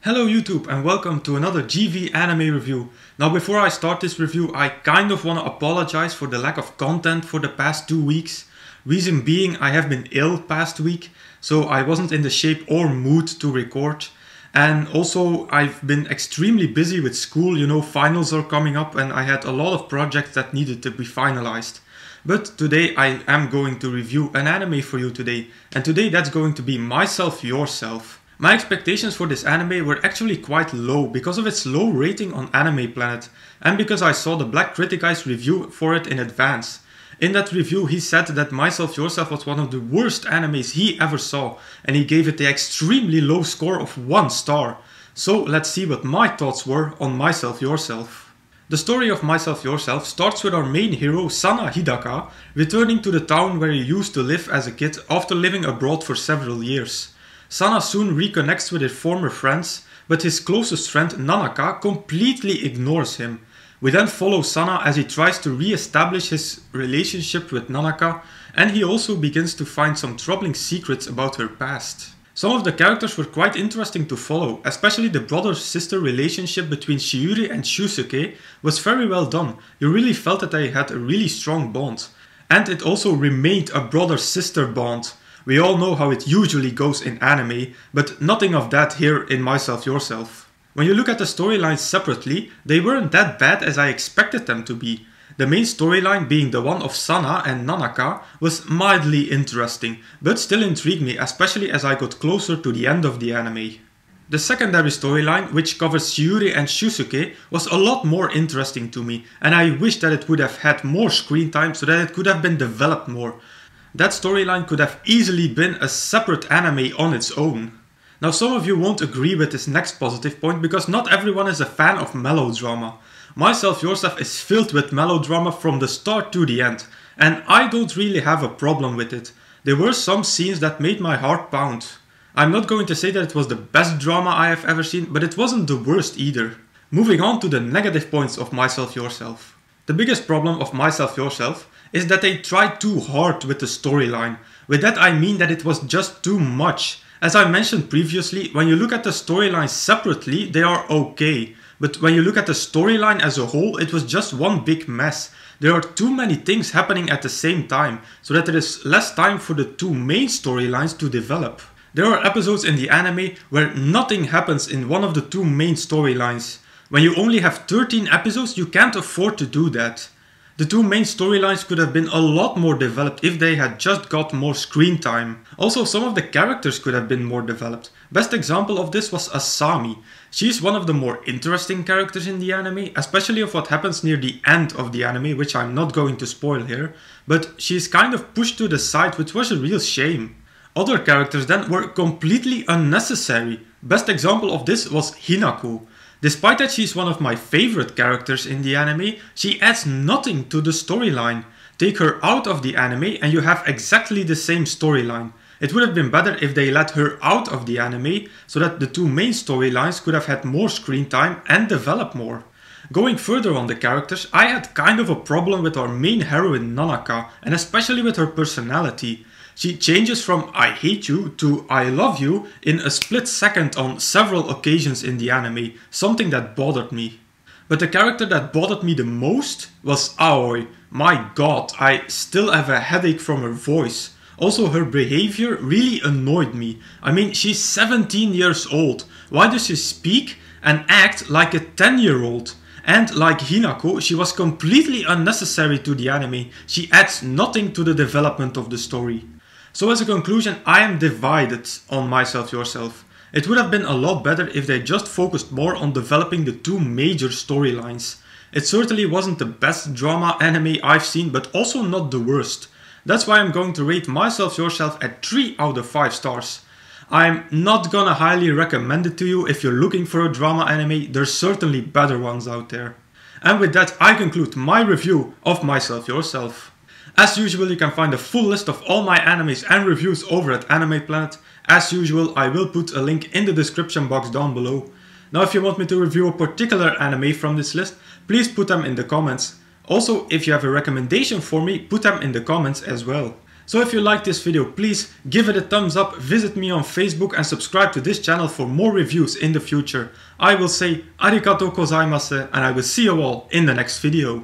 Hello YouTube and welcome to another GV anime review. Now before I start this review, I kind of want to apologize for the lack of content for the past 2 weeks. Reason being, I have been ill past week, so I wasn't in the shape or mood to record. And also I've been extremely busy with school, finals are coming up and I had a lot of projects that needed to be finalized. But today I am going to review an anime for you today, and today that's going to be Myself Yourself. My expectations for this anime were actually quite low because of its low rating on Anime Planet and because I saw the Black Critic Guy's review for it in advance. In that review he said that Myself Yourself was one of the worst animes he ever saw and he gave it the extremely low score of 1 star. So let's see what my thoughts were on Myself Yourself. The story of Myself Yourself starts with our main hero Sana Hidaka returning to the town where he used to live as a kid after living abroad for several years. Sana soon reconnects with his former friends, but his closest friend Nanaka completely ignores him. We then follow Sana as he tries to re-establish his relationship with Nanaka, and he also begins to find some troubling secrets about her past. Some of the characters were quite interesting to follow, especially the brother-sister relationship between Shiuri and Shusuke was very well done. You really felt that they had a really strong bond. And it also remained a brother-sister bond. We all know how it usually goes in anime, but nothing of that here in Myself Yourself. When you look at the storylines separately, they weren't that bad as I expected them to be. The main storyline, being the one of Sana and Nanaka, was mildly interesting, but still intrigued me, especially as I got closer to the end of the anime. The secondary storyline, which covers Shiuri and Shusuke, was a lot more interesting to me, and I wish that it would have had more screen time so that it could have been developed more. That storyline could have easily been a separate anime on its own. Now some of you won't agree with this next positive point because not everyone is a fan of melodrama. Myself Yourself is filled with melodrama from the start to the end, and I don't really have a problem with it. There were some scenes that made my heart pound. I'm not going to say that it was the best drama I have ever seen, but it wasn't the worst either. Moving on to the negative points of Myself Yourself. The biggest problem of Myself Yourself is that they tried too hard with the storyline. With that I mean that it was just too much. As I mentioned previously, when you look at the storylines separately, they are okay. But when you look at the storyline as a whole, it was just one big mess. There are too many things happening at the same time, so that there is less time for the two main storylines to develop. There are episodes in the anime where nothing happens in one of the two main storylines. When you only have 13 episodes, you can't afford to do that. The two main storylines could have been a lot more developed if they had just got more screen time. Also, some of the characters could have been more developed. Best example of this was Asami. She's one of the more interesting characters in the anime, especially of what happens near the end of the anime, which I'm not going to spoil here, but she's kind of pushed to the side, which was a real shame. Other characters then were completely unnecessary. Best example of this was Hinako. Despite that she's one of my favorite characters in the anime, she adds nothing to the storyline. Take her out of the anime and you have exactly the same storyline. It would have been better if they let her out of the anime so that the two main storylines could have had more screen time and develop more. Going further on the characters, I had kind of a problem with our main heroine Nanaka, and especially with her personality. She changes from I hate you to I love you in a split second on several occasions in the anime, something that bothered me. But the character that bothered me the most was Aoi. My god, I still have a headache from her voice. Also, her behavior really annoyed me. I mean, she's 17 years old. Why does she speak and act like a 10-year-old? And like Hinako, she was completely unnecessary to the anime. She adds nothing to the development of the story. So as a conclusion, I am divided on Myself Yourself. It would have been a lot better if they just focused more on developing the two major storylines. It certainly wasn't the best drama anime I've seen, but also not the worst. That's why I'm going to rate Myself Yourself at 3 out of 5 stars. I'm not gonna highly recommend it to you if you're looking for a drama anime, there's certainly better ones out there. And with that I conclude my review of Myself Yourself. As usual, you can find a full list of all my animes and reviews over at Anime Planet. As usual, I will put a link in the description box down below. Now if you want me to review a particular anime from this list, please put them in the comments. Also, if you have a recommendation for me, put them in the comments as well. So if you like this video, please give it a thumbs up, visit me on Facebook and subscribe to this channel for more reviews in the future. I will say arigatou gozaimasu and I will see you all in the next video.